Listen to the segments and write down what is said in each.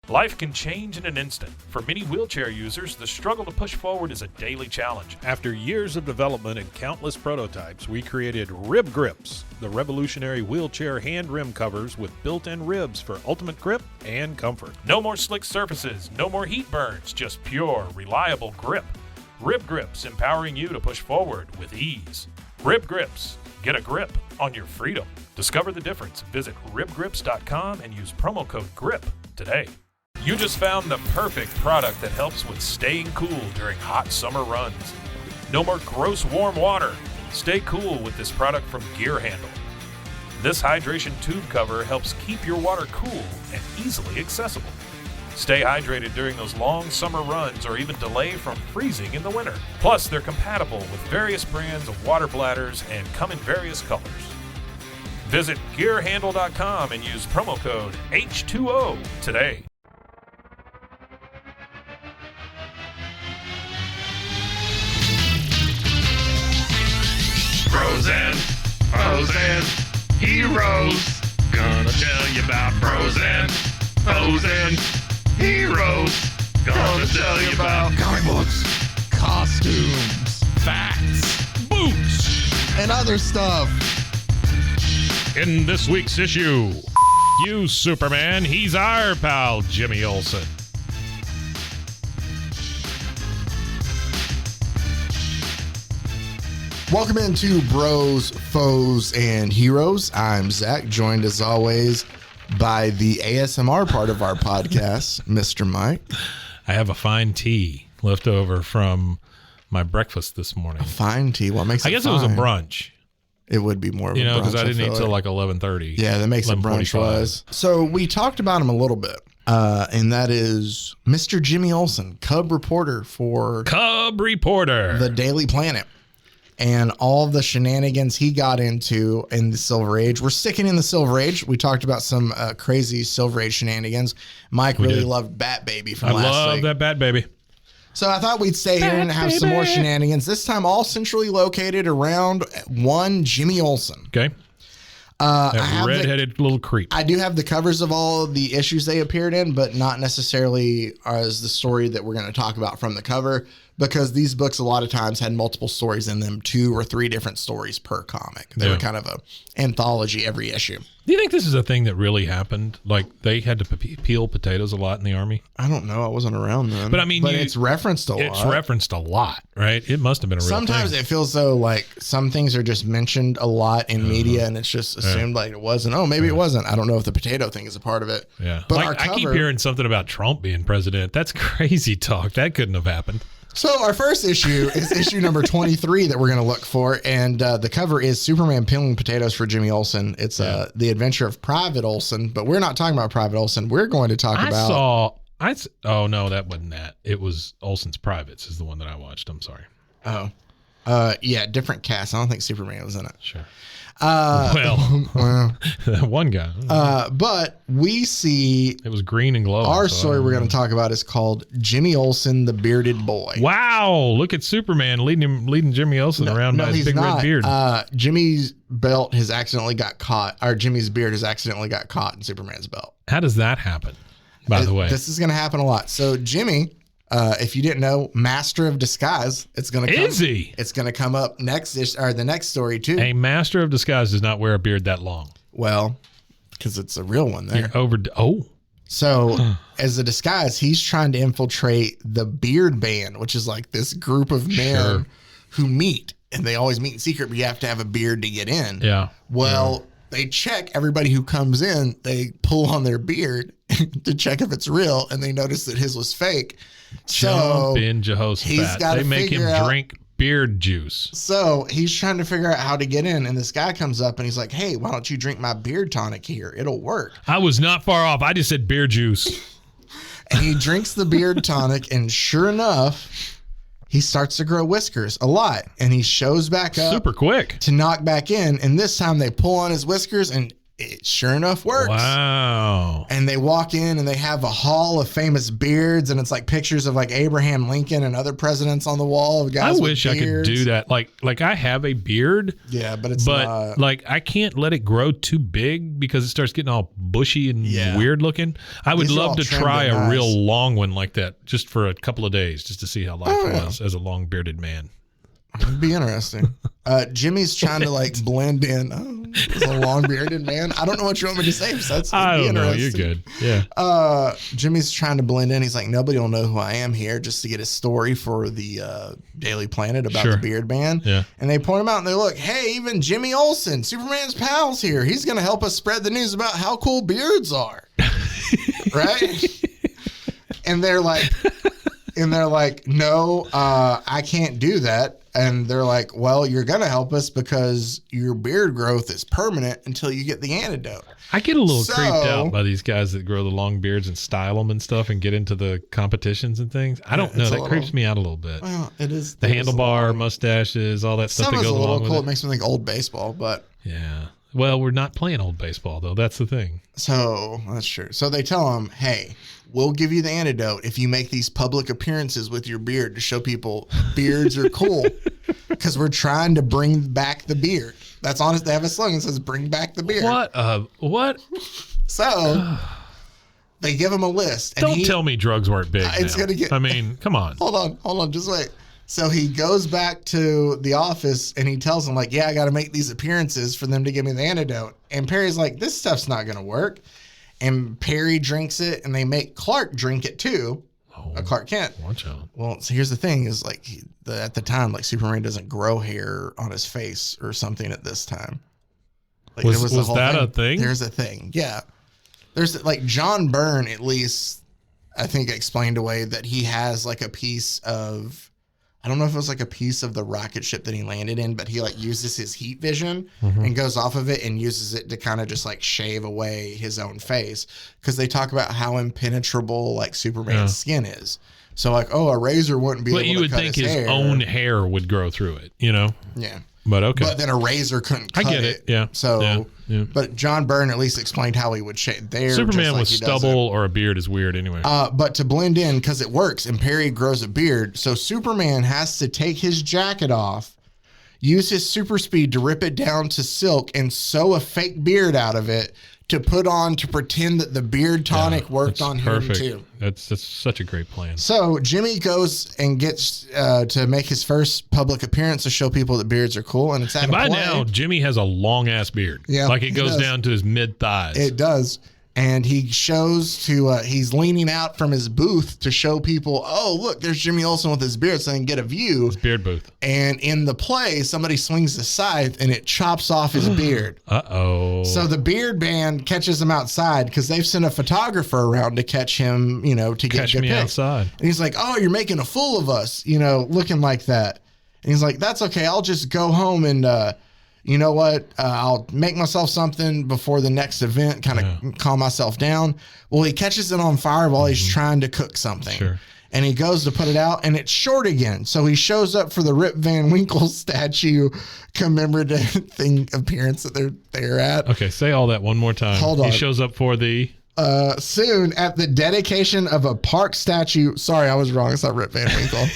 Life can change in an instant. For many wheelchair users, the struggle to push forward is a daily challenge. After years of development and countless prototypes, we created Rib Grips, the revolutionary wheelchair hand rim covers with built-in ribs for ultimate grip and comfort. No more slick surfaces, no more heat burns, just pure, reliable grip. Rib Grips, empowering you to push forward with ease. Rib Grips, get a grip on your freedom. Discover the difference. Visit ribgrips.com and use promo code GRIP today. You just found the perfect product that helps with staying cool during hot summer runs. No more gross warm water. Stay cool with this product from Gear Handle. This hydration tube cover helps keep your water cool and easily accessible. Stay hydrated during those long summer runs or even delay from freezing in the winter. Plus, they're compatible with various brands of water bladders and come in various colors. Visit gearhandle.com and use promo code H2O today. Bros and hoes and heroes. Gonna tell you about bros and hoes and heroes. Gonna tell you about comic books, costumes, facts, boots, and other stuff. In this week's issue, you Superman, he's our pal Jimmy Olsen. Welcome into Bros, Foes, and Heroes. I'm Zach, joined as always by the ASMR part of our podcast, Mr. Mike. I have a fine tea left over from my breakfast this morning. Fine tea? What makes it I guess fine? it was a brunch. It would be more of a brunch. Because I didn't eat feel till like 11:30. Yeah, that makes it brunch was. So we talked about him a little bit, and that is Mr. Jimmy Olsen, Cub reporter for Cub Reporter, the Daily Planet. And all of the shenanigans he got into in the Silver Age. We're sticking in the Silver Age. We talked about some crazy Silver Age shenanigans. Mike really loved Bat Baby from last week. I love that Bat Baby. So I thought we'd stay here and have some more shenanigans. This time all centrally located around one Jimmy Olsen. Okay. That redheaded little creep. I do have the covers of all of the issues they appeared in, but not necessarily as the story that we're going to talk about from the cover, because these books a lot of times had multiple stories in them, 2 or 3 different stories per comic. They were kind of a anthology every issue. Do you think this is a thing that really happened? Like they had to peel potatoes a lot in the army? I don't know. I wasn't around then. But I mean, it's referenced a lot. It's referenced a lot, right? It must have been a real Sometimes thing. it feels though like some things are just mentioned a lot in media, and it's just assumed like it wasn't. Oh, maybe it wasn't. I don't know if the potato thing is a part of it. Yeah. But like, our cover, I keep hearing something about Trump being president. That's crazy talk. That couldn't have happened. So our first issue is issue number 23 that we're going to look for, and the cover is Superman peeling potatoes for Jimmy Olsen. It's the adventure of Private Olsen, but we're not talking about Private Olsen. We're going to talk about... Oh, no, that wasn't that. It was Olsen's Privates is the one that I watched. I'm sorry. Oh. Yeah, different cast. I don't think Superman was in it. Sure. Well, one guy. But we see... It was green and glowing. Our story we're going to talk about is called Jimmy Olsen, the Bearded Boy. Wow, look at Superman leading Jimmy Olsen around by his big red beard. Jimmy's belt has accidentally got caught, or Jimmy's beard has accidentally got caught in Superman's belt. How does that happen, by the way? This is going to happen a lot. So Jimmy... if you didn't know, Master of Disguise, it's going to come. Is he? It's going to come up the next story too. A Master of Disguise does not wear a beard that long. Well, because it's a real one there. So as a disguise, he's trying to infiltrate the Beard Band, which is like this group of men who meet, and they always meet in secret, but you have to have a beard to get in. Yeah. Well, they check everybody who comes in. They pull on their beard to check if it's real, and they notice that his was fake. Jump in Jehoshaphat. They make him drink beard juice. So he's trying to figure out how to get in, and this guy comes up and he's like, hey, why don't you drink my beard tonic here? It'll work. I was not far off. I just said beard juice. And he drinks the beard tonic, and sure enough, he starts to grow whiskers a lot. And he shows back up super quick to knock back in. And this time they pull on his whiskers, and it sure enough works. Wow. And they walk in and they have a hall of famous beards, and it's like pictures of like Abraham Lincoln and other presidents on the wall of guys. I wish I could do that. Like I have a beard. Yeah, but it's but not. like I can't let it grow too big because it starts getting all bushy and weird looking. I would These are all love to trimmed try and a nice. real long one like that just for a couple of days just to see how life was as a long bearded man. It'd be interesting. Jimmy's trying to like blend in. Oh, he's a long bearded man. I don't know what you want me to say. Besides, I don't know. You're interesting. good. Yeah. Jimmy's trying to blend in. He's like, nobody will know who I am here, just to get a story for the Daily Planet about Sure. the Beard Man. Yeah. And they point him out and they look, hey, even Jimmy Olsen, Superman's pal's here. He's going to help us spread the news about how cool beards are. Right? And they're like, no, I can't do that. And they're like, well, you're going to help us because your beard growth is permanent until you get the antidote. I get a little So- creeped out by these guys that grow the long beards and style them and stuff and get into the competitions and things. I don't know. it's a That creeps little- me out a little bit. Well, it is. The it is a handlebar, little- mustaches, all that stuff Some that is a goes little along with cool. it. It makes me think old baseball, but Yeah. Well, we're not playing old baseball though. That's the thing. so that's true. So they tell him, hey, we'll give you the antidote if you make these public appearances with your beard to show people beards are cool. Because we're trying to bring back the beard. That's honest. They have a slogan that says "Bring back the beard." What? So they give him a list. And Don't tell me drugs weren't big. It's now. gonna get- I mean, come on. Hold on, just wait. So he goes back to the office and he tells them, like, yeah, I got to make these appearances for them to give me the antidote. And Perry's like, this stuff's not going to work. And Perry drinks it and they make Clark drink it too. Clark Kent. Watch out. Well, so here's the thing is like at the time, like Superman doesn't grow hair on his face or something at this time. Like Was the whole that a thing? There's a thing. Yeah. There's like John Byrne, at least I think explained away that he has like a piece of, I don't know if it was like a piece of the rocket ship that he landed in, but he like uses his heat vision and goes off of it and uses it to kind of just like shave away his own face. Cause they talk about how impenetrable like Superman's skin is. So like, oh, a razor wouldn't be But able you to would cut think his his hair. own hair would grow through it, you know? Yeah. But okay. But then a razor couldn't I cut get it. Yeah. So, Yeah. but John Byrne at least explained how he would shave there. Superman just like with he does stubble or a beard is weird anyway. but to blend in, because it works, and Perry grows a beard, so Superman has to take his jacket off, use his super speed to rip it down to silk, and sew a fake beard out of it to put on to pretend that the beard tonic worked That's on perfect. him too. That's such a great plan. So Jimmy goes and gets to make his first public appearance to show people that beards are cool, and it's at And a by play. now, Jimmy has a long ass beard. Yeah, like it he goes does. down to his mid thighs. It does. And he shows to, he's leaning out from his booth to show people, oh, look, there's Jimmy Olsen with his beard so they can get a view. Beard booth. And in the play, somebody swings the scythe and it chops off his beard. Uh-oh. So the beard band catches him outside because they've sent a photographer around to catch him, to get Catch good me pics. outside. And he's like, oh, you're making a fool of us, looking like that. And he's like, that's okay. I'll just go home and, you know what? I'll make myself something before the next event, kind of calm myself down. Well, he catches it on fire while he's trying to cook something. Sure. And he goes to put it out and it's short again. So he shows up for the Rip Van Winkle statue commemorative thing appearance that they're at. Okay, say all that one more time. Hold on. He shows up for the... Soon at the dedication of a park statue. Sorry, I was wrong. It's not Rip Van Winkle.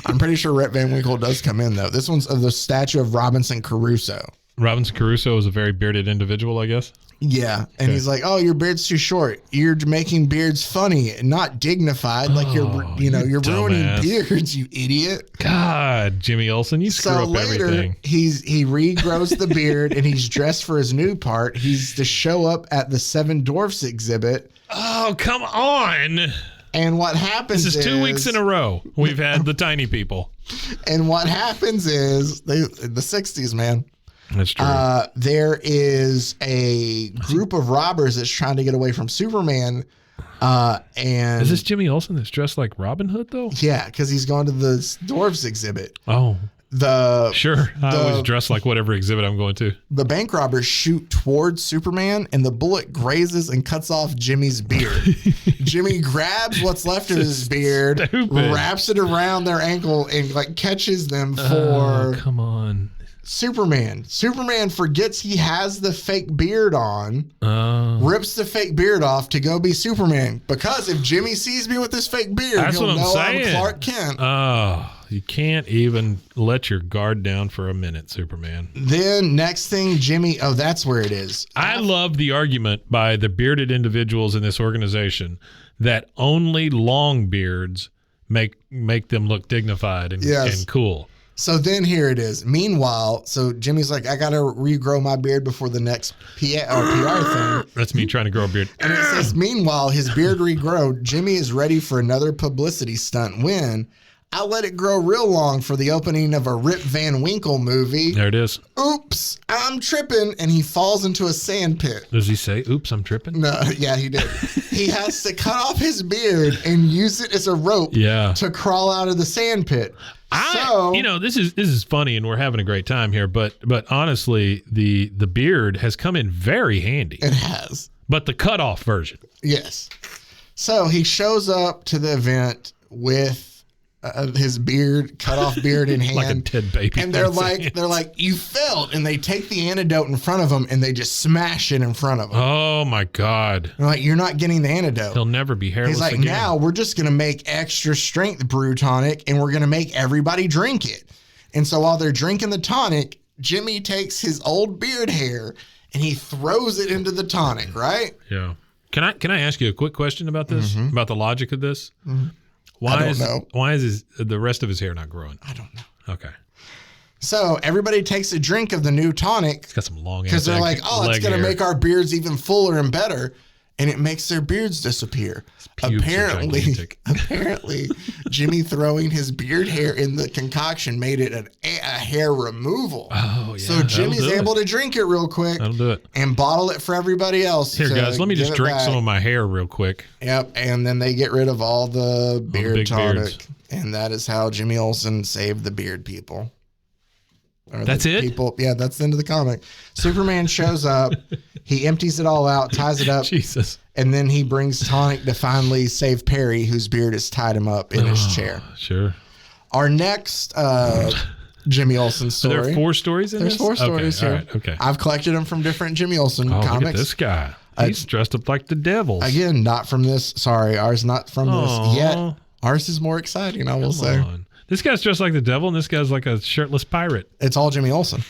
I'm pretty sure Rip Van Winkle does come in though. This one's of the statue of Robinson Crusoe. Robinson Crusoe is a very bearded individual, I guess. Yeah, and he's like, "Oh, your beard's too short. You're making beards funny, not dignified. Like you're ruining dumbass. beards, you idiot." God, Jimmy Olsen, you screw So up later, everything. he regrows the beard and he's dressed for his new part. He's to show up at the Seven Dwarfs exhibit. Oh, come on. And what happens This is 2 weeks in a row we've had the tiny people. And what happens is the 60s, man. That's true. There is a group of robbers that's trying to get away from Superman. And is this Jimmy Olsen that's dressed like Robin Hood, though? yeah, because he's gone to the Dwarfs exhibit. Oh, sure. I the- always dress like whatever exhibit I'm going to. The bank robbers shoot towards Superman, and the bullet grazes and cuts off Jimmy's beard. Jimmy grabs what's left of his beard, stupid. wraps it around their ankle, and like catches them Oh, for come on. Superman. Superman forgets he has the fake beard on, rips the fake beard off to go be Superman. Because if Jimmy sees me with this fake beard, That's he'll what I'm know saying. I'm Clark Kent. Oh, you can't even let your guard down for a minute, Superman. Then next thing, Jimmy, that's where it is. I love the argument by the bearded individuals in this organization that only long beards make them look dignified and cool. So then here it is. Meanwhile, so Jimmy's like, I got to regrow my beard before the next PR thing. That's me trying to grow a beard. And it says, meanwhile, his beard regrow. Jimmy is ready for another publicity stunt when I let it grow real long for the opening of a Rip Van Winkle movie. There it is. Oops, I'm tripping. And he falls into a sand pit. Does he say, oops, I'm tripping? No, yeah, he did. He has to cut off his beard and use it as a rope to crawl out of the sand pit. This is funny, and we're having a great time here. But honestly, the beard has come in very handy. It has, but the cutoff version. Yes. So he shows up to the event with his beard, cut off beard in hand, like a dead baby. And they're like, you failed, and they take the antidote in front of him and they just smash it in front of him. Oh my God! They're like, you're not getting the antidote. He'll never be hairless. He's like, again. Now we're just gonna make extra strength brew tonic, and we're gonna make everybody drink it. And so while they're drinking the tonic, Jimmy takes his old beard hair and he throws it into the tonic. Right? Yeah. Can I ask you a quick question about this? Mm-hmm. About the logic of this? Mm-hmm. Why is the rest of his hair not growing? I don't know. Okay. So everybody takes a drink of the new tonic. It's got some long because they're like, it's going to make our beards even fuller and better, and it makes their beards disappear. Apparently, Jimmy throwing his beard hair in the concoction made it a hair removal. Oh, yeah. So Jimmy's able to drink it real quick. That'll do it. And bottle it for everybody else. Here, guys, let me just drink some of my hair real quick. Yep. And then they get rid of all the beard tonic. Beards. And that is how Jimmy Olsen saved the beard people. That's it? That's the end of the comic. Superman shows up. He empties it all out, ties it up. Jesus. And then he brings tonic to finally save Perry, whose beard has tied him up in his chair. Sure. Our next Jimmy Olsen story. Are there 4 stories in There's this? 4 stories here. All right, okay. I've collected them from different Jimmy Olsen comics. Look at this guy. He's dressed up like the devils. Again, not from this. Sorry, ours not from this yet. Ours is more exciting, I will say. On. This guy's dressed like the devil, and this guy's like a shirtless pirate. It's all Jimmy Olsen.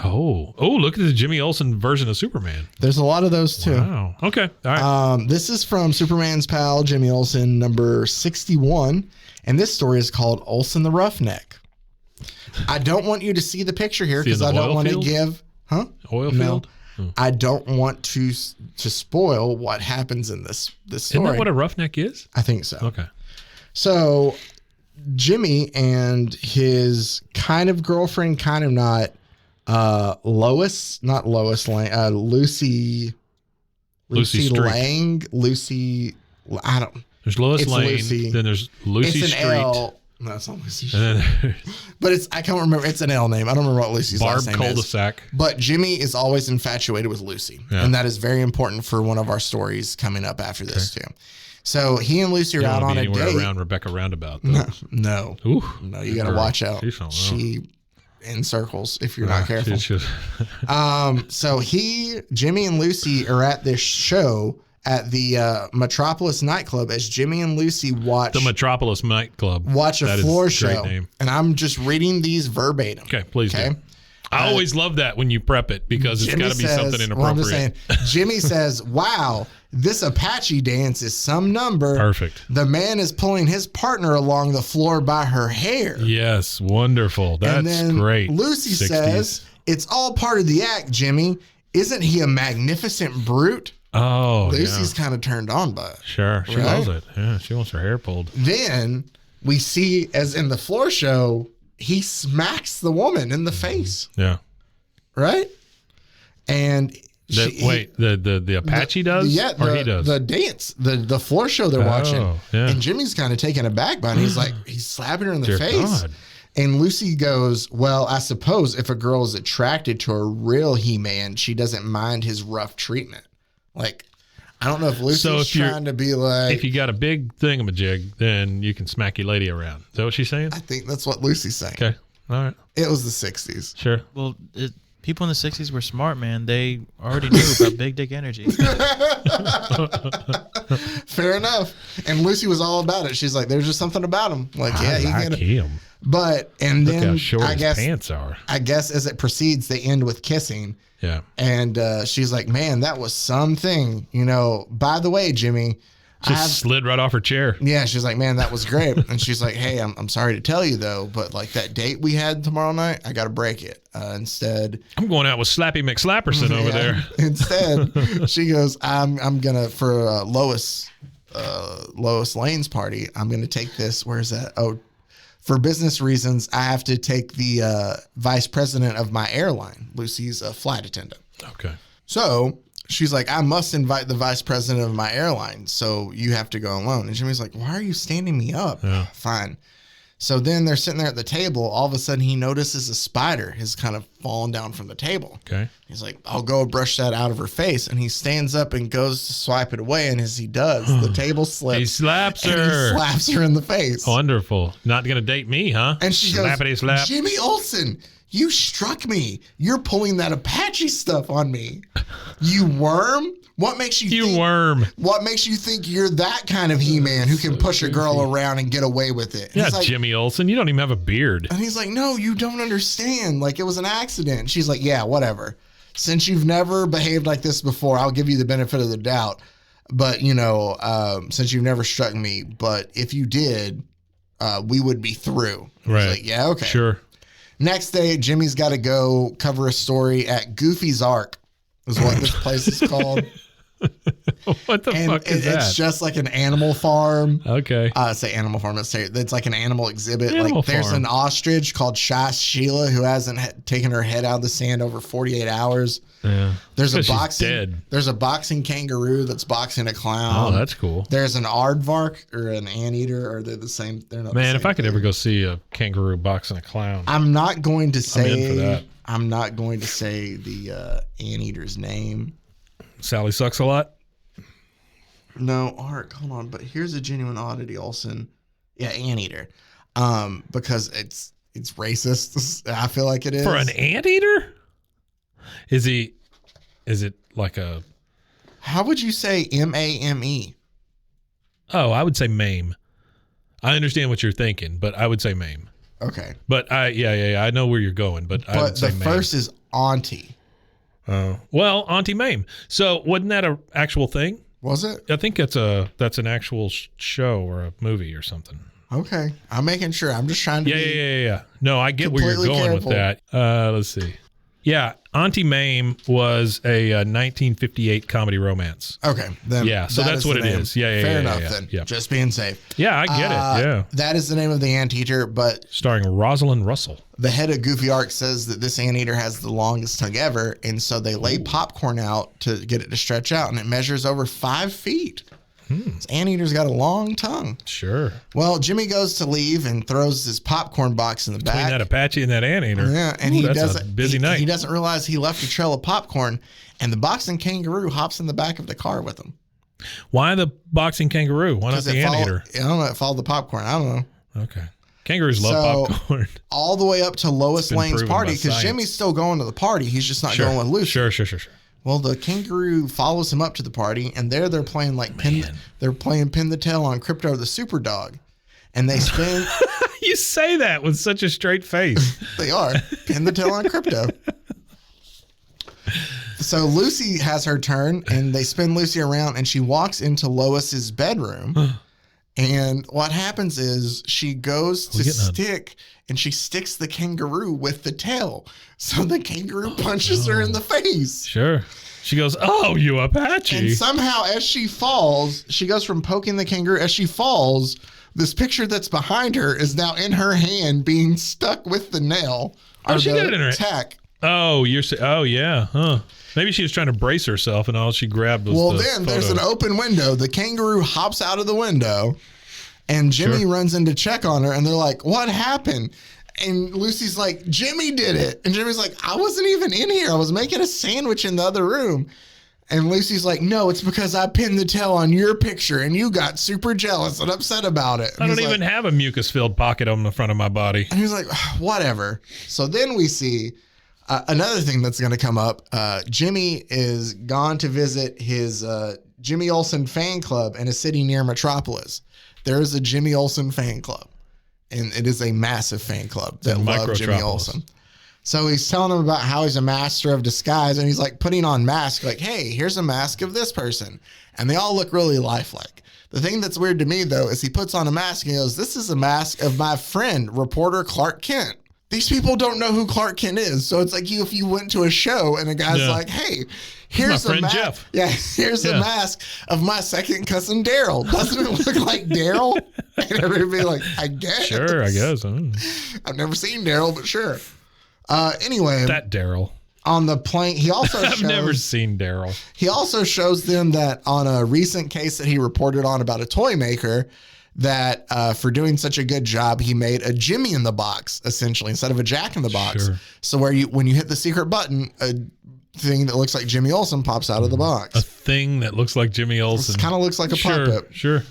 Oh, look at the Jimmy Olsen version of Superman. There's a lot of those too. Wow. Okay. All right. This is from Superman's pal, Jimmy Olsen, number 61. And this story is called Olsen the Roughneck. I don't want you to see the picture here because I don't want to give... Oil field? No. I don't want to spoil what happens in this story. Isn't that what a roughneck is? I think so. Okay. So Jimmy and his kind of girlfriend, kind of not, Lucy Street. I don't. There's Lois Lane. Lucy. Then there's Lucy it's Street. an L. No, it's not Lucy Street. And then But I can't remember. It's an L name. I don't remember what Lucy's Barb last name Cul-de-sac. is. But Jimmy is always infatuated with Lucy. Yeah. And that is very important for one of our stories coming up after this too. So he and Lucy are out on a date. Around Rebecca Roundabout. No. Ooh, no, you got to watch out. She in circles if you're not careful. So Jimmy and Lucy are at this show at the Metropolis nightclub as Jimmy and Lucy watch the Metropolis nightclub. Watch a floor show. Name. And I'm just reading these verbatim. Okay, please do. I always love that when you prep it because it's got to be something inappropriate. Well, I'm just saying, Jimmy says, wow, this Apache dance is some number. Perfect. The man is pulling his partner along the floor by her hair. Yes, wonderful. That's great. Lucy says, it's all part of the act, Jimmy. Isn't he a magnificent brute? Oh, Lucy's kind of turned on by it. Sure, she loves it. Yeah, she wants her hair pulled. Then we see, as in the floor show, he smacks the woman in the face. Yeah. Right? And the Apache does? Yeah, or he does? The dance, the floor show they're watching. Yeah. And Jimmy's kind of taken aback by it. He's slapping her in the face. God. And Lucy goes, well, I suppose if a girl is attracted to a real He-Man, she doesn't mind his rough treatment. Like, I don't know if Lucy's trying to be like... If you got a big thingamajig, then you can smack your lady around. Is that what she's saying? I think that's what Lucy's saying. Okay. All right. It was the 60s. Sure. Well, people in the 60s were smart, man. They already knew about big dick energy. Fair enough. And Lucy was all about it. She's like, there's just something about him. Like, yeah, he I can. like him. But, and Look how then short I his guess, pants are. I guess as it proceeds, they end with kissing. Yeah. And she's like, man, that was something. You know, by the way, Jimmy, Just slid right off her chair. yeah, she's like, man, that was great. And she's like, hey, I'm sorry to tell you though, but like that date we had tomorrow night, I got to break it. Instead, I'm going out with Slappy McSlapperson over yeah, there. Instead, she goes, I'm gonna for Lois Lane's party. I'm gonna take this. Where's that? Oh, for business reasons, I have to take the vice president of my airline. Lucy's a flight attendant. Okay. So she's like, I must invite the vice president of my airline, so you have to go alone. And Jimmy's like, why are you standing me up? Yeah. Fine. So then they're sitting there at the table. All of a sudden, he notices a spider has kind of fallen down from the table. Okay. He's like, I'll go brush that out of her face. And he stands up and goes to swipe it away. And as he does, the table slips. He slaps and her. he slaps her in the face. Wonderful. Not going to date me, huh? And she Slappity goes, slap. Jimmy Olsen, you struck me. You're pulling that Apache stuff on me. You worm? What makes you You think, worm. What makes you think you're that kind of He-Man who can push a girl around and get away with it? Yeah, He's like, Jimmy Olsen. You don't even have a beard. and he's like, no, you don't understand. Like, it was an accident. She's like, yeah, whatever. Since you've never behaved like this before, I'll give you the benefit of the doubt. But, you know, since you've never struck me, but if you did, we would be through. He's Right. like, yeah, okay. Sure. Next day, Jimmy's got to go cover a story at Goofy's Ark, is what this place is called. What the And fuck is that? it's just like an animal farm. Okay. Say animal farm. It's like an animal exhibit. Animal like there's farm. an ostrich called Shy Sheila who hasn't taken her head out of the sand over 48 hours. Yeah. There's a Because she's boxing. dead. There's a boxing kangaroo that's boxing a clown. Oh, that's cool. There's an aardvark or an anteater, or they're the same. They're not. Man, the if same I could thing. ever go see a kangaroo boxing a clown. I'm not going to say. in for that. I'm not going to say the anteater's name. Sally sucks a lot. No, Ark. Hold on, but here's a genuine oddity, Olsen. Yeah, anteater. Because it's racist. I feel like it is For an anteater? Is it like a... How would you say MAME? Oh, I would say MAME. I understand what you're thinking, but I would say MAME. Okay, But I know where you're going, but I but would say the MAME. first is auntie. Well, Auntie MAME. So wasn't that an actual thing? Was it? I think that's an actual show or a movie or something. Okay, I'm making sure. I'm just trying to. Yeah. No, I get where you're Completely going careful. with that. Let's see. Yeah, Auntie Mame was a 1958 comedy romance. Okay, then. Yeah, so that that's is what the it name. is. Yeah, Fair yeah, enough yeah, then. yeah. Just being safe. Yeah, I get it. Yeah. That is the name of the anteater, but Starring Rosalind Russell. the head of Goofy Ark says that this anteater has the longest tongue ever, and so they lay popcorn out to get it to stretch out, and it measures over 5 feet. This anteater's got a long tongue. Sure. Well, Jimmy goes to leave and throws his popcorn box in the Between back. that Apache and that anteater. Yeah, and Ooh, he that's doesn't. a busy he, night. He doesn't realize he left a trail of popcorn, and the boxing kangaroo hops in the back of the car with him. Why the boxing kangaroo? Why not 'Cause the it anteater? I don't know. It followed the popcorn. I don't know. Okay. Kangaroos love So- popcorn. All the way up to Lois been Lane's proven party by because science. Jimmy's still going to the party. He's just not going with Lucy. Sure. Well, the kangaroo follows him up to the party, and there they're playing like pin the tail on Crypto the Super Dog, and they spin. You say that with such a straight face. They are pin the tail on Crypto. So Lucy has her turn, and they spin Lucy around, and she walks into Lois's bedroom. And what happens is she goes to she sticks the kangaroo with the tail. So the kangaroo punches her in the face. Sure. She goes, "Oh, you Apache." And somehow, as she falls, she goes from poking the kangaroo. As she falls, this picture that's behind her is now in her hand, being stuck with the nail. Oh, or she the got it in her- tack. Oh, oh yeah, huh? Maybe she was trying to brace herself, and all she grabbed was Well, the then there's photo. an open window. The kangaroo hops out of the window, and Jimmy runs in to check on her, and they're like, "What happened?" And Lucy's like, "Jimmy did it." And Jimmy's like, "I wasn't even in here. I was making a sandwich in the other room." And Lucy's like, no, it's because I pinned the tail on your picture and you got super jealous and upset about it. And I don't he's even like, have a mucus-filled pocket on the front of my body. and he's like, whatever. So then we see another thing that's going to come up. Jimmy is gone to visit his Jimmy Olsen fan club in a city near Metropolis. There is a Jimmy Olsen fan club, and it is a massive fan club that love Jimmy Olsen. So he's telling them about how he's a master of disguise, and he's like putting on masks, like, hey, here's a mask of this person. And they all look really lifelike. The thing that's weird to me, though, is he puts on a mask and he goes, this is a mask of my friend, reporter Clark Kent. These people don't know who Clark Kent is. So it's like if you went to a show and a guy's like, hey, here's my a friend Jeff. Yeah, here's a mask of my second cousin Daryl. Doesn't it look like Daryl? And everybody like, I guess. Sure, I guess. I've never seen Daryl, but sure. Anyway, That Daryl. on the plane, he also I've never seen Daryl. He also shows them that on a recent case that he reported on about a toy maker, that for doing such a good job, he made a Jimmy in the box, essentially, instead of a Jack in the box. Sure. So when you hit the secret button, a thing that looks like Jimmy Olsen pops out of the box. A thing that looks like Jimmy Olsen. It kind of looks like a Sure, puppet. sure.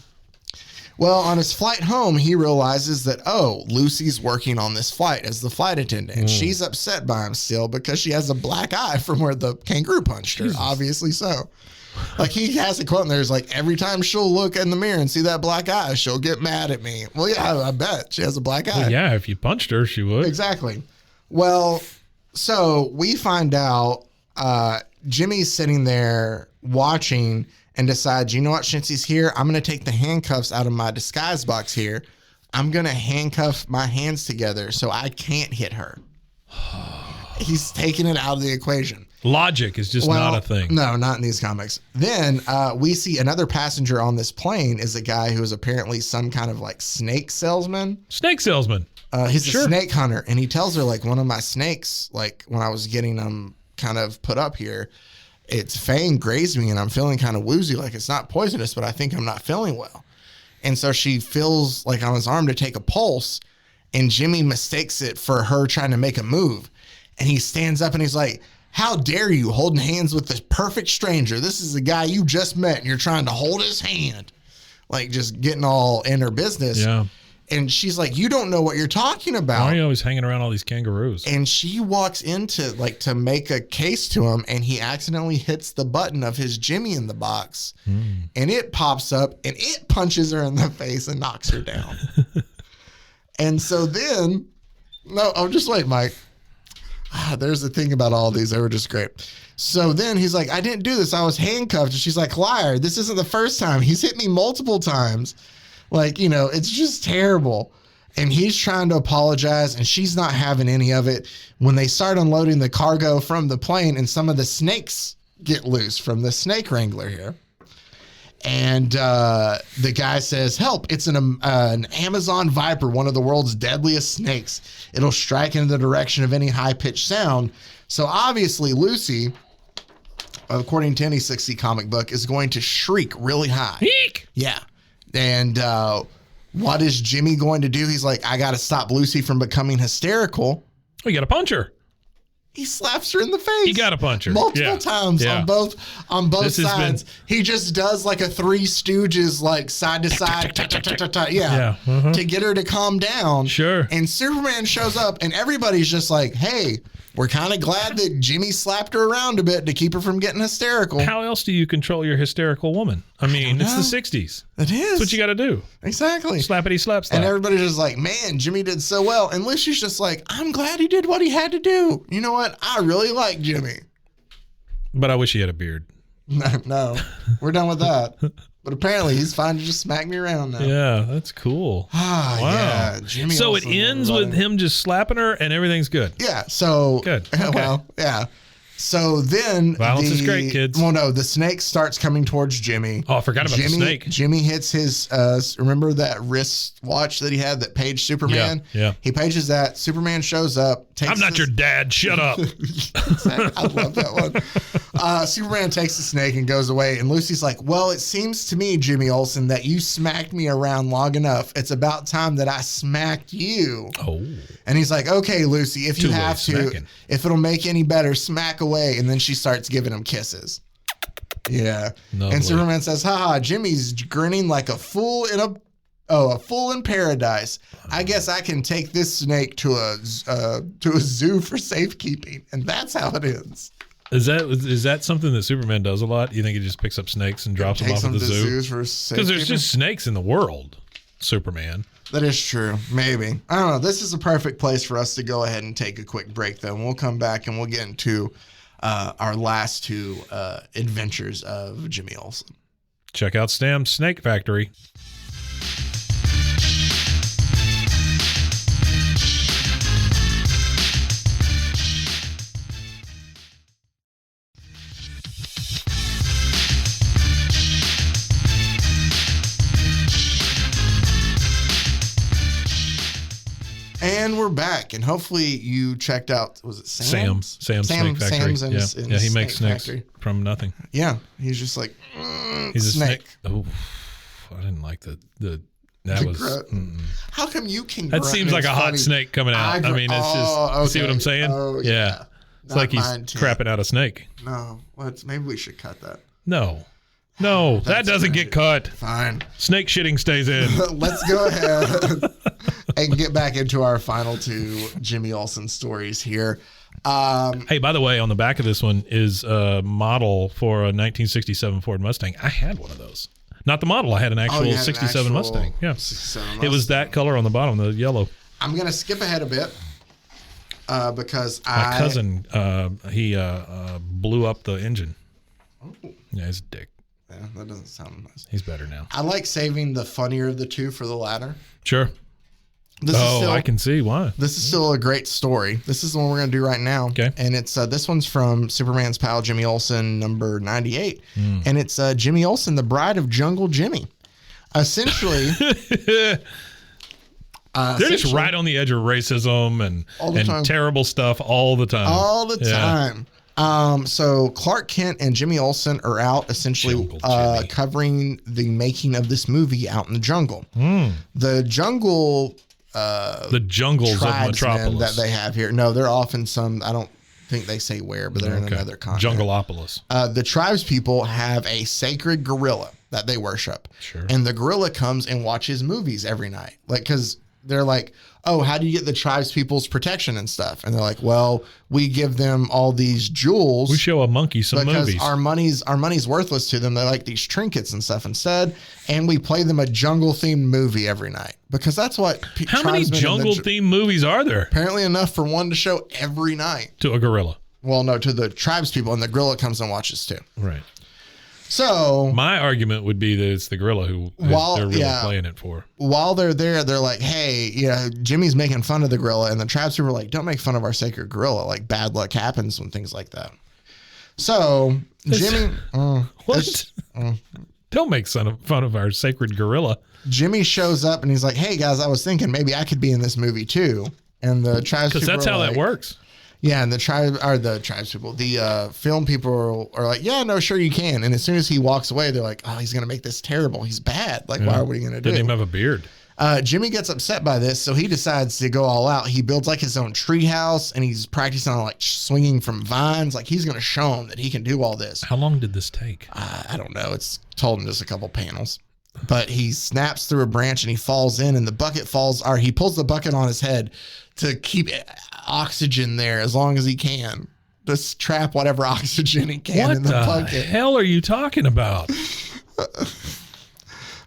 Well, on his flight home, he realizes that, Lucy's working on this flight as the flight attendant. And she's upset by him still because she has a black eye from where the kangaroo punched her. Obviously so. Like, he has a quote in there. It's like, every time she'll look in the mirror and see that black eye, she'll get mad at me. Well, yeah, I bet she has a black eye. Well, yeah, if you punched her, she would. Exactly. Well, so we find out Jimmy's sitting there watching and decides, you know what, since he's here, I'm going to take the handcuffs out of my disguise box here. I'm going to handcuff my hands together so I can't hit her. He's taking it out of the equation. Logic is just not a thing. No, not in these comics. Then we see another passenger on this plane is a guy who is apparently some kind of like snake salesman. Snake salesman. He's a snake hunter, and he tells her, like, one of my snakes, like when I was getting them kind of put up here, its fang grazed me and I'm feeling kind of woozy, like it's not poisonous, but I think I'm not feeling well. And so she feels like on his arm to take a pulse, and Jimmy mistakes it for her trying to make a move. And he stands up and he's like, how dare you holding hands with this perfect stranger? This is the guy you just met and you're trying to hold his hand. Like, just getting all in her business. Yeah. And she's like, you don't know what you're talking about. Why are you always hanging around all these kangaroos? And she walks into, like, to make a case to him, and he accidentally hits the button of his Jimmy in the box, and it pops up, and it punches her in the face and knocks her down. And so then, just wait, Mike. There's the thing about all these. They were just great. So then he's like, I didn't do this. I was handcuffed. And she's like, liar. This isn't the first time. He's hit me multiple times. Like, it's just terrible. And he's trying to apologize, and she's not having any of it. When they start unloading the cargo from the plane, and some of the snakes get loose from the snake wrangler here. And the guy says, help, it's an Amazon viper, one of the world's deadliest snakes. It'll strike in the direction of any high-pitched sound. So obviously Lucy, according to any 60 comic book, is going to shriek really high. Eek! Yeah. And what is Jimmy going to do? He's like, I got to stop Lucy from becoming hysterical. Oh, you got to punch her. He slaps her in the face. You got to punch her. Multiple times on both sides. He just does like a Three Stooges, like side to side, to get her to calm down. Sure. And Superman shows up, and everybody's just like, hey, we're kind of glad that Jimmy slapped her around a bit to keep her from getting hysterical. How else do you control your hysterical woman? I mean, it's the 60s. It is. That's what you got to do. Exactly. Slappity slap slap. And everybody's just like, man, Jimmy did so well. And Lucy's just like, I'm glad he did what he had to do. You know what? I really like Jimmy. But I wish he had a beard. No, we're done with that. But apparently he's fine to just smack me around now. Yeah, that's cool. Wow. Yeah, Jimmy. So it ends with him just slapping her and everything's good. Yeah. So good. Okay. Well, yeah. So then violence is great, kids. Well, no, the snake starts coming towards Jimmy. Oh, I forgot about the snake. Jimmy hits his remember that wrist watch that he had that paged Superman? Yeah. He pages that. Superman shows up. I'm not your dad. Shut up. I love that one. Superman takes the snake and goes away. And Lucy's like, well, it seems to me, Jimmy Olsen, that you smacked me around long enough. It's about time that I smacked you. Oh. And he's like, okay, Lucy, if you have to, if it'll make any better, smack away. And then she starts giving him kisses. Yeah. Lovely. And Superman says, haha, Jimmy's grinning like a fool in paradise. I guess I can take this snake to a zoo for safekeeping. And that's how it ends. Is that something that Superman does a lot? You think he just picks up snakes and drops them off at the zoo? Because there's just snakes in the world, Superman. That is true. Maybe. I don't know. This is a perfect place for us to go ahead and take a quick break, though. And we'll come back and we'll get into our last two adventures of Jimmy Olsen. Check out Stam's Snake Factory. And we're back, and hopefully you checked out. Was it Sam's? Sam's Snake Factory. Sam's in his he makes snakes factory. from nothing. Yeah, he's just like He's a snake. Oh, I didn't like that was. How come you can? That grunt seems and like it's a hot funny? snake coming out. I mean, it's just. okay. See what I'm saying? Oh, yeah. It's Not like he's mine, too. crapping out a snake. No, maybe we should cut that. No, that That's doesn't great. get cut. Fine. Snake shitting stays in. Let's go ahead and get back into our final two Jimmy Olsen stories here. Hey, by the way, on the back of this one is a model for a 1967 Ford Mustang. I had one of those. Not the model. I had an actual you had an 67 actual Mustang. Yeah. 67 It was that color on the bottom, the yellow. I'm going to skip ahead a bit because My cousin, he blew up the engine. Oh. Yeah, he's a dick. Yeah, that doesn't sound nice. He's better now. I like saving the funnier of the two for the latter. Sure. I can see why. This is still a great story. This is the one we're going to do right now. Okay. And it's this one's from Superman's pal Jimmy Olsen, number 98. And it's Jimmy Olsen, the Bride of Jungle Jimmy. Essentially, They're just right on the edge of racism and time. terrible stuff all the time. all the Yeah. time. So Clark Kent and Jimmy Olsen are out essentially Jungle Jimmy. covering the making of this movie out in the jungle. The jungle The jungles of tribesmen Metropolis. that they have here. No, they're off in some, I don't think they say where, but they're in another continent. Jungleopolis. The tribes people have a sacred gorilla that they worship. Sure. And the gorilla comes and watches movies every night. Like, because they're like, oh, how do you get the tribes people's protection and stuff? And they're like, well, we give them all these jewels. We show a monkey some because movies. our money's worthless to them. They like these trinkets and stuff instead. And we play them a jungle themed movie every night because that's what How many tribesmen in the jungle themed movies are there apparently enough for one to show every night. to a gorilla? Well, no, to the tribes people, and the gorilla comes and watches too. Right. So My argument would be that it's the gorilla who they're really playing it for. while they're there, they're like, hey, Jimmy's making fun of the gorilla. And the tribes people are like, don't make fun of our sacred gorilla. Like, bad luck happens when things like that. So Jimmy, What? Don't make fun of our sacred gorilla. Jimmy shows up and he's like, hey guys, I was thinking maybe I could be in this movie too. And the tribes Because people that's are how like, that works. Yeah, and the tribes people, the film people are like, yeah, no, sure you can. And as soon as he walks away, they're like, oh, he's gonna make this terrible. He's bad. Like, why are we gonna do? Didn't even have a beard. Jimmy gets upset by this, so he decides to go all out. He builds like his own tree house, and he's practicing on like swinging from vines. Like he's gonna show him that he can do all this. How long did this take? I don't know. It's told in just a couple panels. But he snaps through a branch and he falls in, and the bucket falls, or he pulls the bucket on his head to keep oxygen there as long as he can. Just trap whatever oxygen he can What in the the bucket. hell are you talking about?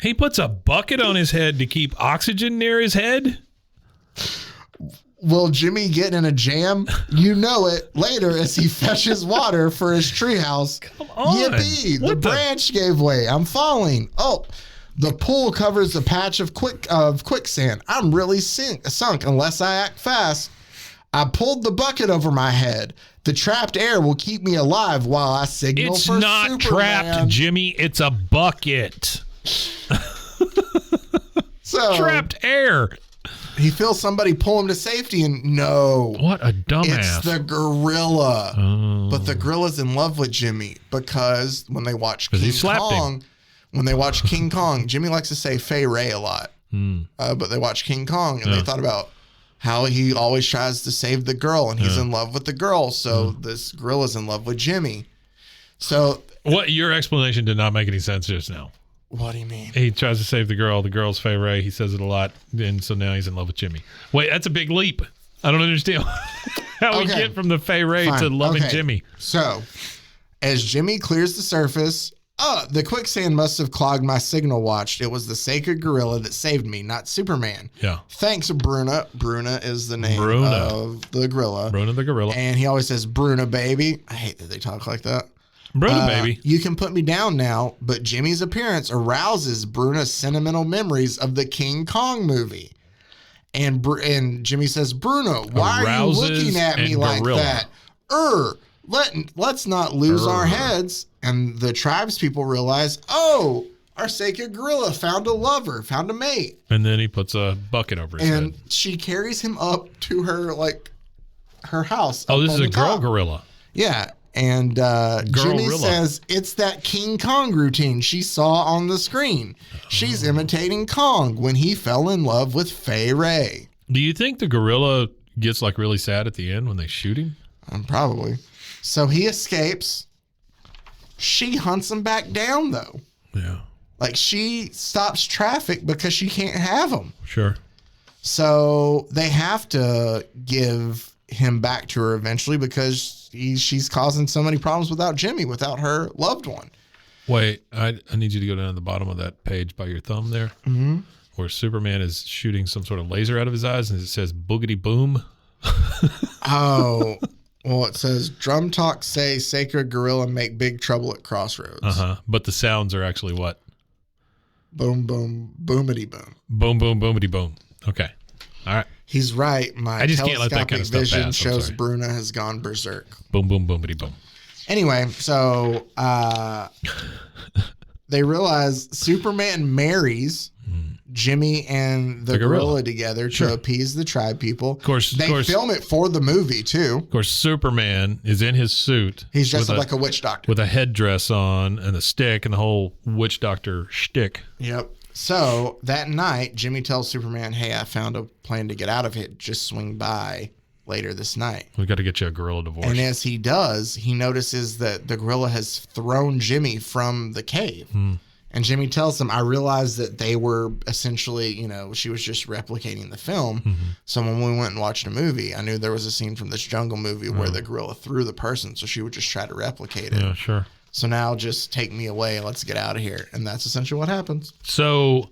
He puts a bucket on his head to keep oxygen near his head? Will Jimmy get in a jam? You know it later as he fetches water for his treehouse. Come on. Yippee! The What the- branch gave way. I'm falling. Oh, the pool covers a patch of quicksand. I'm really sunk unless I act fast. I pulled the bucket over my head. The trapped air will keep me alive while I signal It's for not Superman. trapped, Jimmy. It's a bucket. So Trapped air. he feels somebody pull him to safety, and no. What a dumbass. It's the gorilla. Oh. But the gorilla's in love with Jimmy because when they watch 'Cause he King slapped Kong, Jimmy likes to say Fay Ray a lot. But they watch King Kong and they thought about how he always tries to save the girl and he's in love with the girl. So this gorilla's in love with Jimmy. So What your explanation did not make any sense just now. What do you mean? He tries to save the girl. The girl's Fay Ray. He says it a lot, and so now he's in love with Jimmy. Wait, that's a big leap. I don't understand how we get from the Fay Ray to loving Jimmy. So, as Jimmy clears the surface, the quicksand must have clogged my signal watch. It was the sacred gorilla that saved me, not Superman. Yeah. Thanks, Bruna. Bruna is the name of the gorilla. Bruna the gorilla. And he always says, Bruna, baby. I hate that they talk like that. Bruna, baby. You can put me down now, but Jimmy's appearance arouses Bruna's sentimental memories of the King Kong movie. And Jimmy says, Bruna, why are you looking at me like that? Let's not lose our heads. And the tribes people realize, oh, our sacred gorilla found a lover, found a mate. And then he puts a bucket over his head. And she carries him up to her house. Oh, this is a girl gorilla. Yeah. And Jimmy says it's that King Kong routine she saw on the screen. She's imitating Kong when he fell in love with Fay Ray. Do you think the gorilla gets like really sad at the end when they shoot him? Probably. So he escapes. She hunts him back down, though. Yeah. Like, she stops traffic because she can't have him. Sure. So they have to give him back to her eventually because she's causing so many problems without Jimmy, without her loved one. Wait, I need you to go down to the bottom of that page by your thumb there, where Superman is shooting some sort of laser out of his eyes, and it says boogity boom. Oh, well, it says drum talk say sacred gorilla make big trouble at crossroads. But the sounds are actually what? Boom, boom, boomity boom. Boom, boom, boomity boom. Okay. All right. He's right. My just can't let that kind of stuff vision pass. shows Bruna has gone berserk. Boom, boom, boomity boom. Anyway, so they realize Superman marries Jimmy and the gorilla together to appease the tribe people. Of course, they film it for the movie too. Of course, Superman is in his suit. He's dressed up like a witch doctor with a headdress on and a stick and the whole witch doctor shtick. Yep. So that night, Jimmy tells Superman, "Hey, I found a plan to get out of it. Just swing by later this night. We got to get you a gorilla divorce." And as he does, he notices that the gorilla has thrown Jimmy from the cave. And Jimmy tells him, I realized that they were essentially, she was just replicating the film. So when we went and watched a movie, I knew there was a scene from this jungle movie where the gorilla threw the person. So she would just try to replicate it. Yeah, sure. So now just take me away and let's get out of here. And that's essentially what happens. So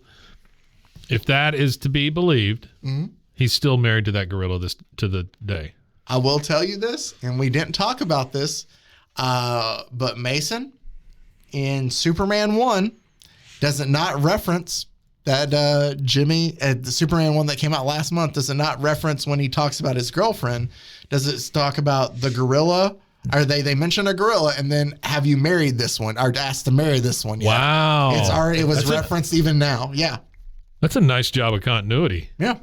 if that is to be believed, he's still married to that gorilla to the day. I will tell you this, and we didn't talk about this, but Mason in Superman 1 does it not reference that Jimmy, the Superman 1 that came out last month, does it not reference when he talks about his girlfriend? Does it talk about the gorilla? Or they mention a gorilla and then have you married this one or asked to marry this one? Yeah. Wow. It was referenced even now. Yeah. That's a nice job of continuity. Yeah.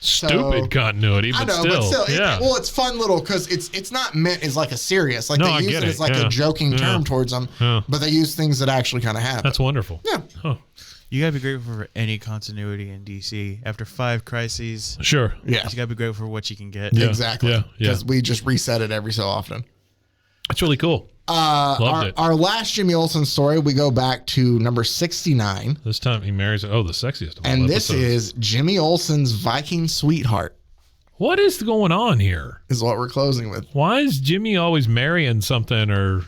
Stupid continuity, but still. Yeah. It's fun little because it's not meant as like a serious. Like they use it as like a joking term towards them, but they use things that actually kind of happen. That's wonderful. Yeah. Huh. You gotta be grateful for any continuity in DC. After 5 crises, Sure. Yeah. you gotta be grateful for what you can get. Yeah. Exactly. Yeah. Because we just reset it every so often. That's really cool. Loved it. Our last Jimmy Olsen story, we go back to number 69. This time he marries the sexiest of all And this episodes. is Jimmy Olsen's Viking Sweetheart. What is going on here? Is what we're closing with. Why is Jimmy always marrying something or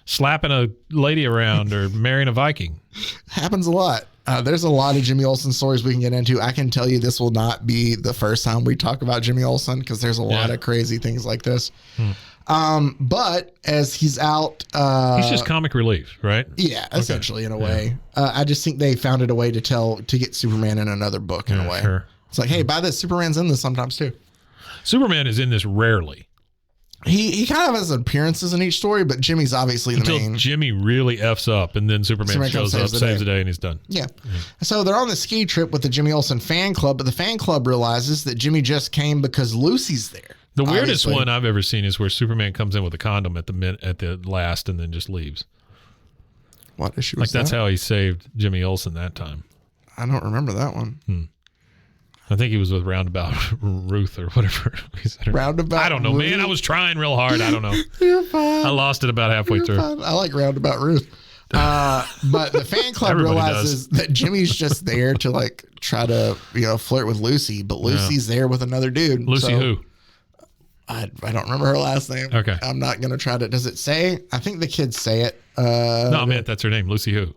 slapping a lady around or marrying a Viking? Happens a lot. There's a lot of Jimmy Olsen stories we can get into. I can tell you this will not be the first time we talk about Jimmy Olsen because there's a lot of crazy things like this. But as he's out... he's just comic relief, right? Yeah, essentially, in a way. I just think they found it a way to get Superman in another book in a way. Sure. It's like, hey, buy this. Superman's in this sometimes too. Superman is in this rarely. He kind of has appearances in each story, but Jimmy's obviously the Until main. Jimmy really F's up, and then Superman shows up, saves the day, and he's done. Yeah. So they're on the ski trip with the Jimmy Olsen fan club, but the fan club realizes that Jimmy just came because Lucy's there. The weirdest one I've ever seen is where Superman comes in with a condom at the last and then just leaves. What issue was that's how he saved Jimmy Olsen that time. I don't remember that one. I think he was with Roundabout Ruth or whatever. He said her- Roundabout I don't know, man. I was trying real hard. I don't know. You're fine. I lost it about halfway You're through. fine. I like Roundabout Ruth. But the fan club Everybody realizes that Jimmy's just there to like try to, flirt with Lucy, but Lucy's there with another dude. Lucy So who? I don't remember her last name. Okay. I'm not going to try to. Does it say? I think the kids say it. No, I meant that's her name. Lucy who?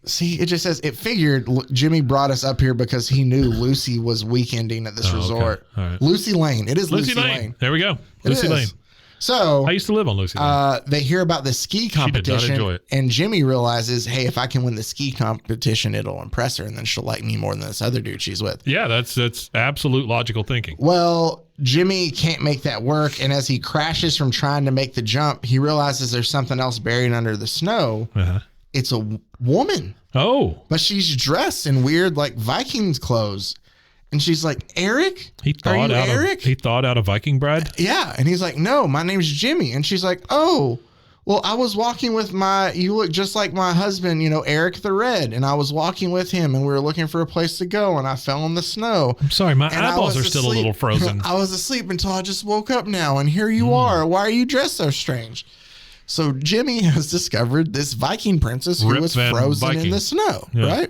See, it just says it figured Jimmy brought us up here because he knew Lucy was weekending at this Oh, okay. resort. All right. Lucy Lane. It is Lucy Lane. There we go. It Lucy is. Lane. So I used to live on Lucy Lane. they hear about the ski did not competition, enjoy it. and Jimmy realizes, hey, if I can win the ski competition, it'll impress her, and then she'll like me more than this other dude she's with. Yeah, that's absolute logical thinking. Well, Jimmy can't make that work, and as he crashes from trying to make the jump, he realizes there's something else buried under the snow. Uh-huh. It's a woman, Oh, but she's dressed in weird like Vikings clothes. And she's like, Eric? he Are you thawed out Eric? of he thawed out a Viking bride. Yeah. And he's like, no, my name's Jimmy. And she's like, oh, well, I was walking with you look just like my husband, Eric the Red. And I was walking with him and we were looking for a place to go and I fell in the snow. I'm sorry, my And I eyeballs was are still a asleep. little frozen. I was asleep until I just woke up now. And here you are. Why are you dressed so strange? So Jimmy has discovered this Viking princess who Rip was Van frozen in Viking. the snow, Yeah. right?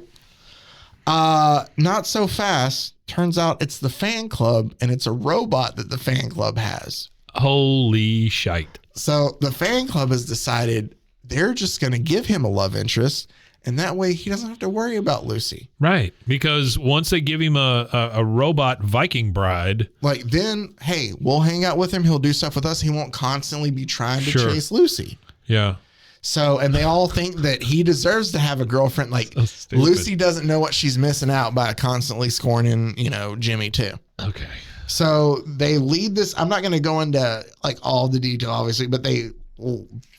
Not so fast. Turns out it's the fan club and it's a robot that the fan club has. Holy shite. So the fan club has decided they're just going to give him a love interest, and that way he doesn't have to worry about Lucy. Right. Because once they give him a robot Viking bride, Like then, hey, we'll hang out with him. He'll do stuff with us. He won't constantly be trying to Sure. chase Lucy. yeah. So, and they all think that he deserves to have a girlfriend. Like So stupid. Lucy doesn't know what she's missing out by constantly scorning, Jimmy too. Okay. So they lead this. I'm not going to go into like all the detail, obviously, but they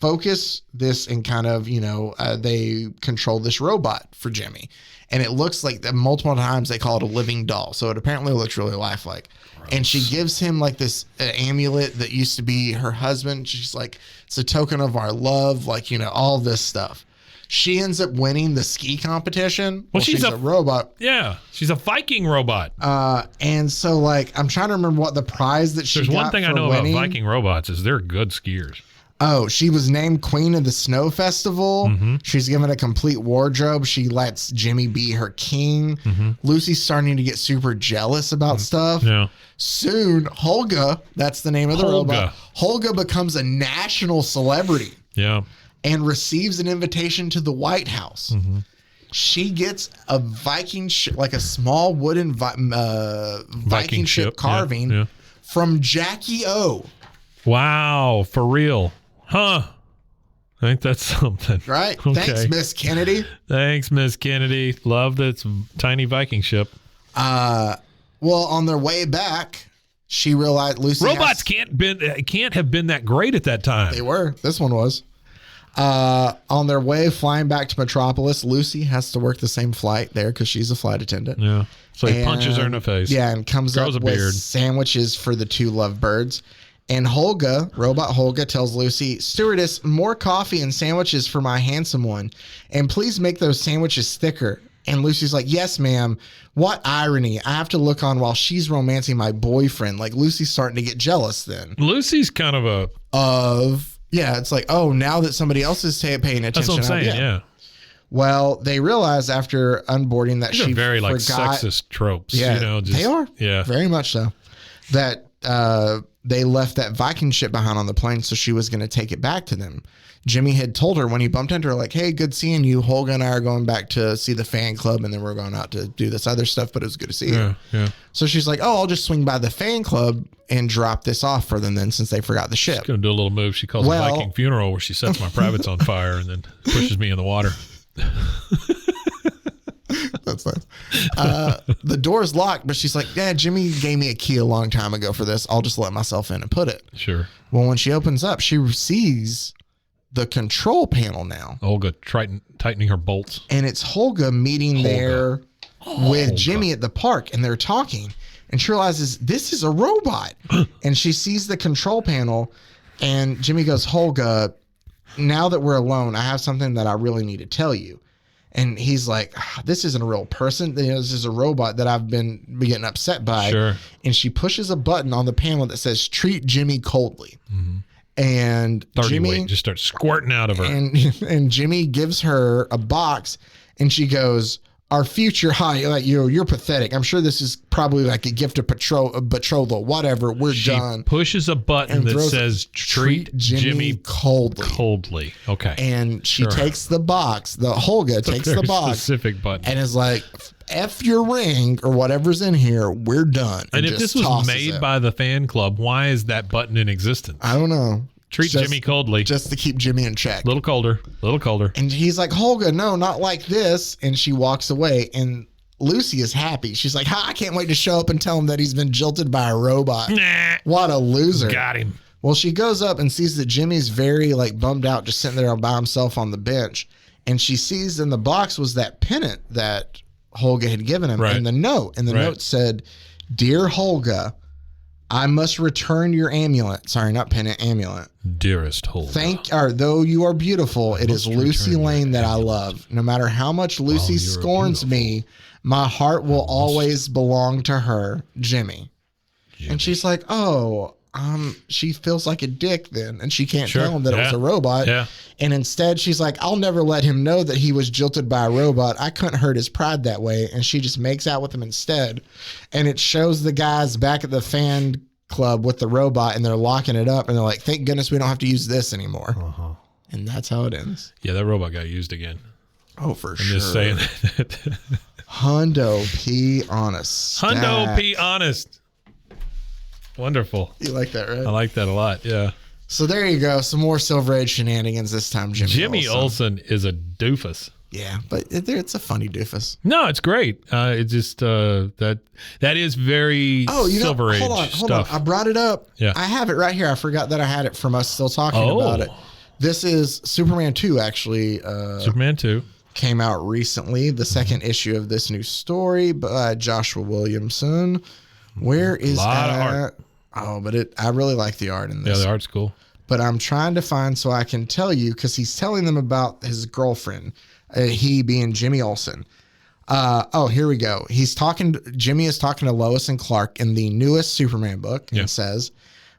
focus this and kind of, they control this robot for Jimmy. And it looks like that multiple times they call it a living doll. So it apparently looks really lifelike. And she gives him like this amulet that used to be her husband. She's like, it's a token of our love, like, all this stuff. She ends up winning the ski competition. Well, she's a a robot. Yeah. She's a Viking robot. And so like, I'm trying to remember what the prize that she There's got one thing I for know winning. about Viking robots is they're good skiers. Oh, she was named Queen of the Snow Festival. Mm-hmm. She's given a complete wardrobe. She lets Jimmy be her king. Lucy's starting to get super jealous about stuff. Mm-hmm. Yeah. Soon, Holga, that's the name of the Holga. robot. Holga becomes a national celebrity Yeah. and receives an invitation to the White House. Mm-hmm. She gets a Viking ship, like a small wooden Viking ship ship, carving yeah. from Jackie O. Wow. For real. Huh. I think that's something. Right? Okay. Thanks, Miss Kennedy. Thanks, Miss Kennedy. Love this tiny Viking ship. Well, on their way back, she realized Lucy Robots can't have been that great at that time. They were. This one was. On their way flying back to Metropolis, Lucy has to work the same flight there because she's a flight attendant. Yeah. So he And- punches her in the face. Yeah, and comes Grows up a with beard. sandwiches for the two lovebirds. And Holga, robot Holga, tells Lucy, "Stewardess, more coffee and sandwiches for my handsome one. And please make those sandwiches thicker." And Lucy's like, "Yes, ma'am." What irony. I have to look on while she's romancing my boyfriend. Like, Lucy's starting to get jealous then. Lucy's kind of a. Yeah, it's like, oh, now that somebody else is paying attention. That's what I'm saying. Yeah. Well, they realize after unboarding that These she are very like forgot. sexist tropes. Yeah, Just, they are. Yeah. Very much so. That they left that Viking ship behind on the plane, so she was going to take it back to them. Jimmy had told her when he bumped into her, like, "Hey, good seeing you. Holga and I are going back to see the fan club, and then we're going out to do this other stuff, but it was good to see you." Yeah. Yeah. So she's like, "Oh, I'll just swing by the fan club and drop this off for them then, since they forgot the ship." Gonna do a little move she calls Well- a Viking funeral where she sets my privates on fire and then pushes me in the water. That's nice. The door's locked, but she's like, "Yeah, Jimmy gave me a key a long time ago for this. I'll just let myself in and put it." Sure. Well, when she opens up, she sees the control panel now, Olga tightening her bolts. and it's Holga meeting there with Holga. Jimmy at the park, and they're talking. And she realizes this is a robot, and she sees the control panel, and Jimmy goes, "Holga, now that we're alone, I have something that I really need to tell you." And he's like, this isn't a real person. This is a robot that I've been getting upset by. Sure. And she pushes a button on the panel that says, treat Jimmy coldly. Mm-hmm. And 30 Jimmy weight just starts squirting out of her. and Jimmy gives her a box, and she goes, our future high, like you're pathetic. I'm sure this is probably like a gift of betrothal, whatever. We're She done. pushes a button And that throws says treat Jimmy coldly. coldly. Okay. And she Sure. takes the box. The Holga takes the Very box specific button. and is like, F your ring or whatever's in here. We're done. And if just this was tosses made it. by the fan club, why is that button in existence? I don't know. Treat Just- Jimmy coldly. Just to keep Jimmy in check. Little colder. Little colder. And he's like, Holga, no, not like this. And she walks away. And Lucy is happy. She's like, I can't wait to show up and tell him that he's been jilted by a robot. Nah. What a loser. Got him. Well, she goes up and sees that Jimmy's very like bummed out, just sitting there by himself on the bench. And she sees in the box was that pennant that Holga had given him. Right. And the note. And the Right. note said, Dear Holga, I must return your amulet. Sorry, not pennant, amulet. Dearest Holga. Though you are beautiful, it is must Lucy return your Lane that I amulet. love. No matter how much Lucy you are scorns me, my heart will always belong to her, Jimmy. And she's like, she feels like a dick then, and she can't Sure. tell him that it was Yeah. a robot. Yeah. And instead, she's like, I'll never let him know that he was jilted by a robot. I couldn't hurt his pride that way. And she just makes out with him instead. And it shows the guys back at the fan club with the robot, and they're locking it up, and they're like, thank goodness we don't have to use this anymore. Uh-huh. And that's how it ends. Yeah, that robot got used again. Oh, for I'm sure. just saying. Hundo P. Honest. Hundo Stack. P. Honest. Wonderful. You like that, right? I like that a lot. Yeah. So there you go. Some more Silver Age shenanigans this time, Jimmy Olsen is a doofus. Yeah, but it's a funny doofus. No, it's great. It just that is very Silver Age hold on. stuff. I brought it up. Yeah. I have it right here. I forgot that I had it from us still talking Oh. about it. This is Superman 2, actually. Superman 2. Came out recently. The second issue of this new story by Joshua Williamson. Where is Lot of that? art. Oh, but I really like the art in Yeah, this. the art's cool. But I'm trying to find so I can tell you, because he's telling them about his girlfriend, he being Jimmy Olsen. Here we go. Jimmy is talking to Lois and Clark in the newest Superman book and says,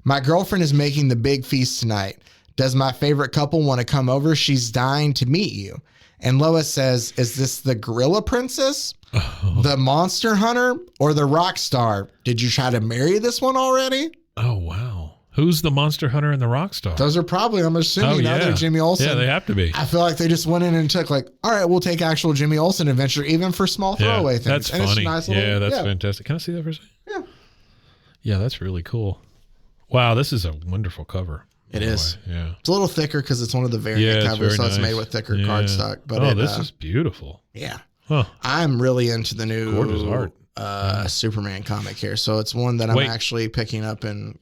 my girlfriend is making the big feast tonight. Does my favorite couple want to come over? She's dying to meet you. And Lois says, is this the Gorilla Princess, the Monster Hunter, or the Rock Star? Did you try to marry this one already? Oh, wow. Who's the Monster Hunter and the Rockstar? Those are probably, I'm assuming now they're Jimmy Olsen. Yeah, they have to be. I feel like they just went in and took like, all right, we'll take actual Jimmy Olsen adventure, even for small throwaway things. That's And funny. It's a nice little, That's fantastic. Can I see that for a second? Yeah. Yeah, that's really cool. Wow, this is a wonderful cover. It by the is. way. Yeah. It's a little thicker because it's one of the variant Yeah, it's covers, so very it's nice. made with thicker Yeah. cardstock. But this is beautiful. yeah. Huh. I'm really into the new Gorgeous art. Superman comic here. So it's one that I'm Wait. actually picking up and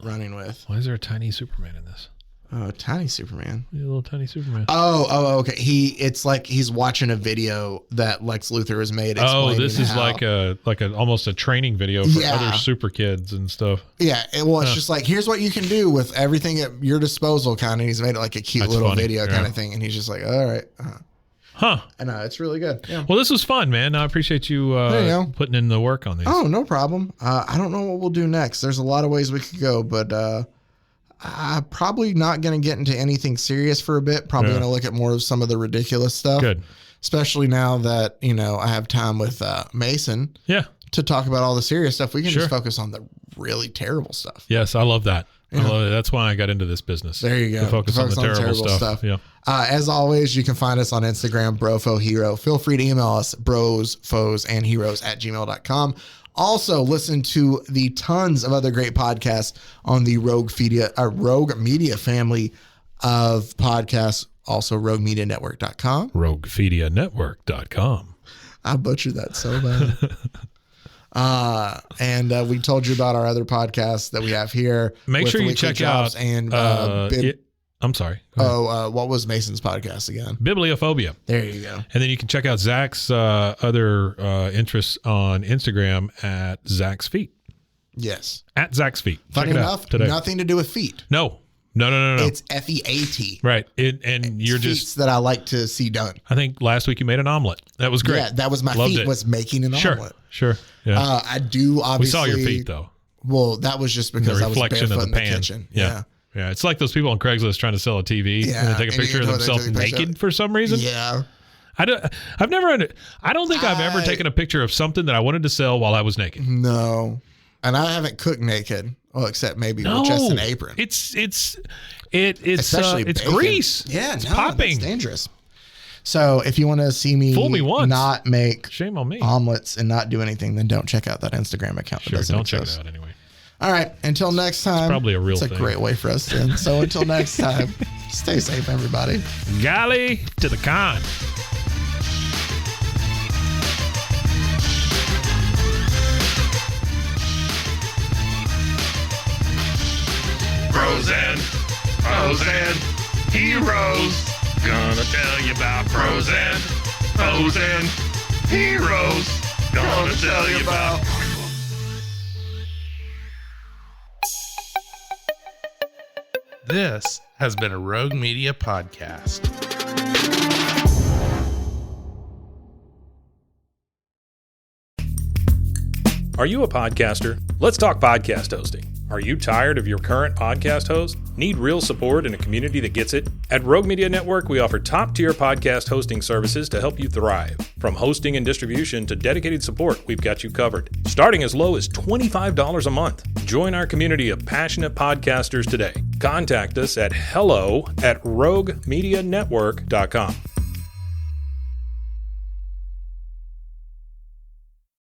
running with. Why is there a tiny Superman in this? Oh, tiny Superman. A little tiny Superman. Okay. It's like he's watching a video that Lex Luthor has made. This is how- like a almost a training video for Yeah. other super kids and stuff. Yeah, it's just like, here's what you can do with everything at your disposal, kind of. He's made it like a cute That's little funny, video yeah. kind of thing, and he's just like, all right. Huh. I know, it's really good. Yeah. Well, this was fun, man. I appreciate you, There you go. putting in the work on these. Oh, no problem. I don't know what we'll do next. There's a lot of ways we could go, but I'm probably not going to get into anything serious for a bit. Probably Yeah. going to look at more of some of the ridiculous stuff. Good. Especially now that, I have time with Mason Yeah. to talk about all the serious stuff. We can Sure. just focus on the really terrible stuff. Yes, I love that. I Yeah. love it. That's why I got into this business. There you go. To focus on the terrible stuff. Yeah. As always, you can find us on Instagram, BroFoHero. Feel free to email us, bros, foes, and heroes @gmail.com. Also, listen to the tons of other great podcasts on the Rogue Media family of podcasts. Also, RogueMediaNetwork.com. RogueMediaNetwork.com. I butchered that so bad. And we told you about our other podcasts that we have here. Make with sure you Weekly check Jobs out. and I'm sorry. Go ahead. what was Mason's podcast again? Bibliophobia. There you go. And then you can check out Zach's other interests on Instagram at Zach's Feet. Yes. At Zach's Feet. Funny check it enough, out today. nothing to do with feet. No, No. It's FEAT. Right. And you're Feats just, that I like to see done. I think last week you made an omelet. That was great. Yeah, that was my Loved feat, it. was making an Sure. omelet. Sure. Yeah. I do we obviously. saw your feet though. Well, that was just The because I was reflection barefoot of the in the pan. kitchen. Yeah. Yeah. It's like those people on Craigslist trying to sell a TV Yeah, and they take a and picture you of know they themselves take a picture naked of- for some reason. Yeah. I don't think I've ever taken a picture of something that I wanted to sell while I was naked. No. And I haven't cooked naked. Well, except maybe with just an apron. It's Especially it's bacon. grease. Yeah, it's no, popping. that's dangerous. So if you want to see me, Fool me once. not make Shame on me. omelets and not do anything, then don't check out that Instagram account. That Sure, doesn't don't check exist. it out anyway. All right. Until next time. probably a real It's thing. a great way for us to end. So until next time, stay safe, everybody. Golly to the con. Bros and heroes. Gonna tell you about bros and heroes. Gonna tell you about. This has been a Rogue Media podcast. Are you a podcaster? Let's talk podcast hosting. Are you tired of your current podcast host? Need real support in a community that gets it? At Rogue Media Network, we offer top-tier podcast hosting services to help you thrive. From hosting and distribution to dedicated support, we've got you covered. Starting as low as $25 a month. Join our community of passionate podcasters today. Contact us at hello@roguemedianetwork.com.